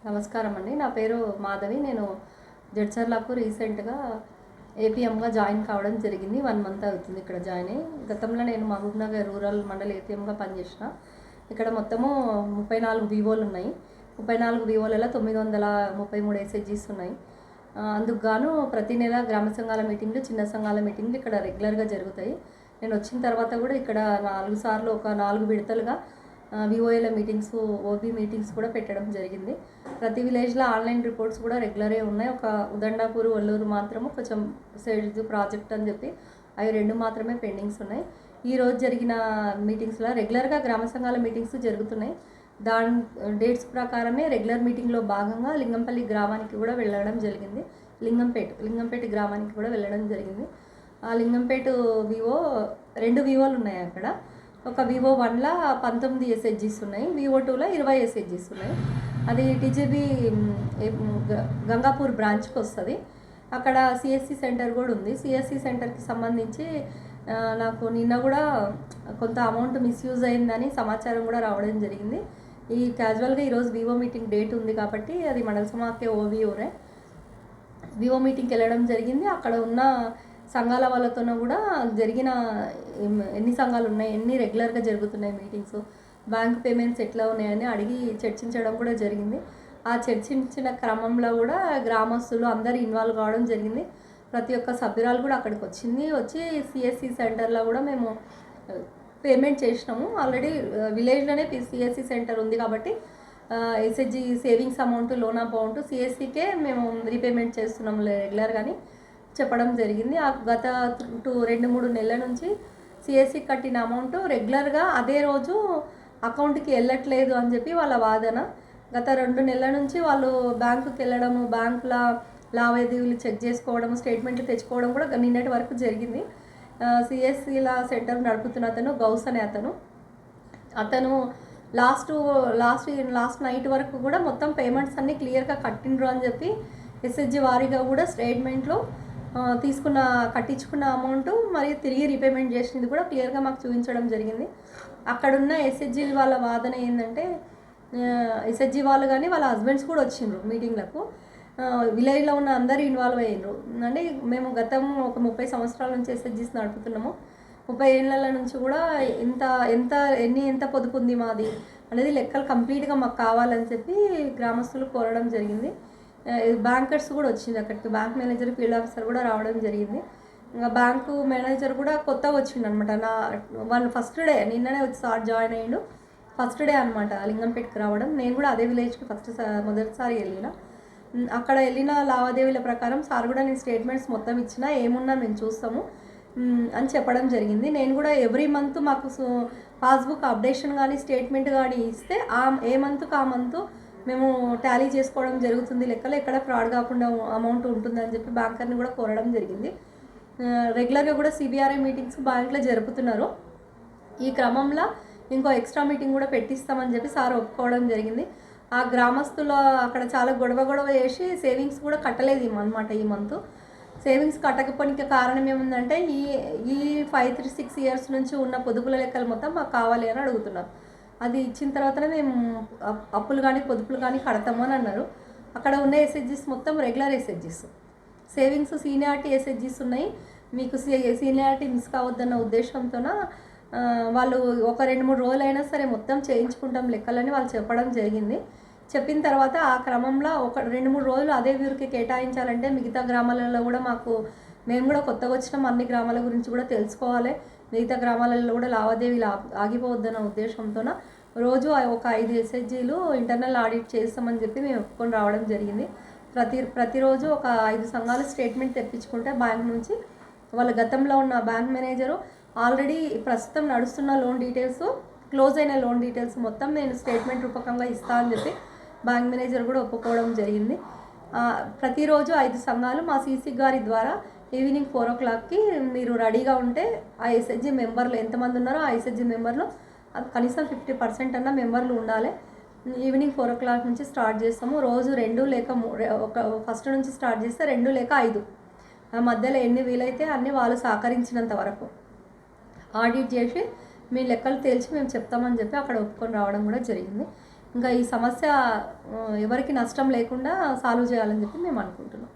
నమస్కారం అండి. నా పేరు మాధవి. నేను జడ్చర్లకు రీసెంట్‌గా ఏపీఎంగా జాయిన్ కావడం జరిగింది. 1 మంత్ అవుతుంది ఇక్కడ జాయిన్ అయ్యి. గతంలో నేను మహబూబ్‌నగర్ రూరల్ మండల్ ఏపీఎంగా పనిచేసిన. ఇక్కడ మొత్తము 34 వీవోలు ఉన్నాయి. 34 వీవోలలో 933 ఎస్హెచ్‌జీస్ ఉన్నాయి. అందుకు గాను ప్రతి నెల గ్రామ సంఘాల మీటింగ్లు, చిన్న సంఘాల మీటింగ్లు ఇక్కడ రెగ్యులర్‌గా జరుగుతాయి. నేను వచ్చిన తర్వాత కూడా ఇక్కడ 4 సార్లు ఒక 4 విడతలుగా విఓఏల మీటింగ్స్, ఓబీ మీటింగ్స్ కూడా పెట్టడం జరిగింది. ప్రతి విలేజ్లో ఆన్లైన్ రిపోర్ట్స్ కూడా రెగ్యులరే ఉన్నాయి. ఒక ఉదండాపూర్, ఒల్లూరు మాత్రము కొంచెం సేల్స్ ప్రాజెక్ట్ అని చెప్పి అవి 2 మాత్రమే పెండింగ్స్ ఉన్నాయి. ఈరోజు జరిగిన మీటింగ్స్లో రెగ్యులర్గా గ్రామ సంఘాల మీటింగ్స్ జరుగుతున్నాయి. దాని డేట్స్ ప్రకారమే రెగ్యులర్ మీటింగ్లో భాగంగా లింగంపల్లి గ్రామానికి కూడా వెళ్ళడం జరిగింది. లింగంపేట గ్రామానికి కూడా వెళ్ళడం జరిగింది. ఆ లింగంపేట వివో 2 వివోలు ఉన్నాయి అక్కడ. ఒక వివో 1లో 19 ఎస్హెచ్‌జీస్ ఉన్నాయి, వివో 2లో 20 ఎస్హెచ్‌జీస్ ఉన్నాయి. అది టీజీబీ గంగాపూర్ బ్రాంచ్కి వస్తుంది. అక్కడ సిఎస్సి సెంటర్ కూడా ఉంది. సిఎస్సి సెంటర్కి సంబంధించి నాకు నిన్న కూడా కొంత అమౌంట్ మిస్యూజ్ అయిందని సమాచారం కూడా రావడం జరిగింది. ఈ క్యాజువల్గా ఈరోజు వివో మీటింగ్ డేట్ ఉంది కాబట్టి అది మండల సమాఖ్య ఓవీఓరే వివో మీటింగ్కి వెళ్ళడం జరిగింది. అక్కడ ఉన్న సంఘాల వాళ్ళతోనూ కూడా జరిగిన ఎన్ని సంఘాలు ఉన్నాయి, ఎన్ని రెగ్యులర్గా జరుగుతున్నాయి మీటింగ్స్, బ్యాంక్ పేమెంట్స్ ఎట్లా ఉన్నాయని అడిగి చర్చించడం కూడా జరిగింది. ఆ చర్చించిన క్రమంలో కూడా గ్రామస్తులు అందరూ ఇన్వాల్వ్ కావడం జరిగింది. ప్రతి ఒక్క సభ్యురాలు కూడా అక్కడికి వచ్చి సిఎస్సి సెంటర్లో కూడా మేము పేమెంట్ చేసినాము. ఆల్రెడీ విలేజ్లోనే సిఎస్సి సెంటర్ ఉంది కాబట్టి SHG savings amount, loan amount సిఎస్సికే మేము రీపేమెంట్ చేస్తున్నాం రెగ్యులర్గాని చెప్పడం జరిగింది. ఆ గత 2-3 నెలల నుంచి సిఎస్సి కట్టిన అమౌంట్ రెగ్యులర్గా అదే రోజు అకౌంట్కి వెళ్ళట్లేదు అని చెప్పి వాళ్ళ వాదన. గత 2 నెలల నుంచి వాళ్ళు బ్యాంకుకి వెళ్ళడము, బ్యాంకుల లావాదేవీలు చెక్ చేసుకోవడం, స్టేట్మెంట్లు తెచ్చుకోవడం కూడా నిన్నటి వరకు జరిగింది. సిఎస్సిల సెంటర్ నడుపుతున్న అతను గౌస్ అనే అతను లాస్ట్ నైట్ వరకు కూడా మొత్తం పేమెంట్స్ అన్నీ క్లియర్గా కట్టిండ్రు అని చెప్పి ఎస్హెచ్జీ వారీగా కూడా స్టేట్మెంట్లో కట్టించుకున్న అమౌంట్ మరియు తిరిగి రీపేమెంట్ చేసింది కూడా క్లియర్గా మాకు చూపించడం జరిగింది. అక్కడున్న ఎస్హెచ్జీ వాళ్ళ వాదన ఏంటంటే, ఎస్హెచ్జీ వాళ్ళు కానీ వాళ్ళ హస్బెండ్స్ కూడా వచ్చిండ్రు మీటింగ్లకు. విలేజ్లో ఉన్న అందరూ ఇన్వాల్వ్ అయ్యిండ్రు. అంటే మేము గతం ఒక 30 సంవత్సరాల నుంచి ఎస్హెచ్జీస్ నడుపుతున్నాము. 30 ఏళ్ళ నుంచి కూడా ఎంత పొదుపు ఉంది మాది అనేది లెక్కలు కంప్లీట్గా మాకు కావాలని చెప్పి గ్రామస్తులు కోరడం జరిగింది. బ్యాంకర్స్ కూడా వచ్చింది అక్కడికి. బ్యాంక్ మేనేజర్, ఫీల్డ్ ఆఫీసర్ కూడా రావడం జరిగింది. ఇంకా బ్యాంకు మేనేజర్ కూడా కొత్తగా వచ్చిండు అనమాట. వాళ్ళు ఫస్ట్ డే నిన్ననే వచ్చి జాయిన్ అయ్యిండు. ఫస్ట్ డే అనమాట లింగంపేటకి రావడం. నేను కూడా అదే విలేజ్కి మొదటిసారి వెళ్ళిన. అక్కడ వెళ్ళిన లావాదేవీల ప్రకారం సార్ కూడా నేను స్టేట్మెంట్స్ మొత్తం ఇచ్చినా ఏమున్నా మేము చూస్తాము అని చెప్పడం జరిగింది. నేను కూడా ఎవ్రీ మంత్ మాకు పాస్బుక్ అప్డేషన్ కానీ స్టేట్మెంట్ కానీ ఇస్తే ఏ మంత్కి ఆ మంత్ మేము టాలీ చేసుకోవడం జరుగుతుంది. లెక్కలు ఎక్కడ ఫ్రాడ్ కాకుండా అమౌంట్ ఉంటుందని చెప్పి బ్యాంకర్ని కూడా కోరడం జరిగింది. రెగ్యులర్గా కూడా సిబిఆర్ఐ మీటింగ్స్ బ్యాంక్లో జరుపుతున్నారు. ఈ క్రమంలో ఇంకో ఎక్స్ట్రా మీటింగ్ కూడా పెట్టిస్తామని చెప్పి సార్ ఒప్పుకోవడం జరిగింది. ఆ గ్రామస్తుల అక్కడ చాలా గొడవ చేసి సేవింగ్స్ కూడా కట్టలేదు అనమాట. ఈ మంత్ సేవింగ్స్ కట్టకపోనికి కారణం ఏముందంటే ఈ 5-6 ఇయర్స్ నుంచి ఉన్న పొదుపుల లెక్కలు మొత్తం మాకు కావాలి అని అడుగుతున్నారు. అది ఇచ్చిన తర్వాతనే మేము అప్పులు కానీ పొదుపులు కానీ కడతాము అని అన్నారు. అక్కడ ఉన్న ఎస్హెచ్జీస్ మొత్తం రెగ్యులర్ ఎస్హెచ్జీస్, సేవింగ్స్ సీనియారిటీ ఎస్హెచ్జీస్ ఉన్నాయి. మీకు సీనియారిటీ మిస్ కావద్దన్న ఉద్దేశంతోన వాళ్ళు ఒక 2-3 రోజులైనా సరే మొత్తం చేయించుకుంటాం లెక్కలని వాళ్ళు చెప్పడం జరిగింది. చెప్పిన తర్వాత ఆ క్రమంలో ఒక 2-3 రోజులు అదే ఊరికి కేటాయించాలంటే మిగతా గ్రామాలలో కూడా మేము కూడా కొత్తగా వచ్చినాం, అన్ని గ్రామాల గురించి కూడా తెలుసుకోవాలి, మిగతా గ్రామాలలో కూడా లావాదేవీలు ఆగిపోవద్దన్న ఉద్దేశంతోన రోజు ఒక 5 ఎస్హెచ్జీలు ఇంటర్నల్ ఆడిట్ చేస్తామని చెప్పి మేము ఒప్పుకొని రావడం జరిగింది. ప్రతిరోజు ఒక 5 సంఘాలు స్టేట్మెంట్ తెప్పించుకుంటే బ్యాంక్ నుంచి వాళ్ళ గతంలో ఉన్న బ్యాంక్ మేనేజరు ఆల్రెడీ ప్రస్తుతం నడుస్తున్న లోన్ డీటెయిల్స్, క్లోజ్ అయిన లోన్ డీటెయిల్స్ మొత్తం నేను స్టేట్మెంట్ రూపకంగా ఇస్తా అని చెప్పి బ్యాంక్ మేనేజర్ కూడా ఒప్పుకోవడం జరిగింది. ప్రతిరోజు 5 సంఘాలు మా సీసీ గారి ద్వారా ఈవినింగ్ 4 o'clockకి మీరు రెడీగా ఉంటే ఆ ఎస్హెచ్జీ మెంబర్లు ఎంతమంది ఉన్నారో ఆ ఎస్హెచ్జీ మెంబర్లు కనీసం 50% అన్న మెంబర్లు ఉండాలి. ఈవినింగ్ 4 o'clock నుంచి స్టార్ట్ చేస్తాము. రోజు 2 లేక ఫస్ట్ నుంచి స్టార్ట్ చేస్తే 2 లేక 5 మధ్యలో ఎన్ని వీలైతే అన్ని వాళ్ళు సహకరించినంత వరకు ఆడిట్ చేసి మీ లెక్కలు తేల్చి మేము చెప్తామని చెప్పి అక్కడ ఒప్పుకొని రావడం కూడా జరిగింది. ఇంకా ఈ సమస్య ఎవరికి నష్టం లేకుండా సాల్వ్ చేయాలని చెప్పి మేము అనుకుంటున్నాం.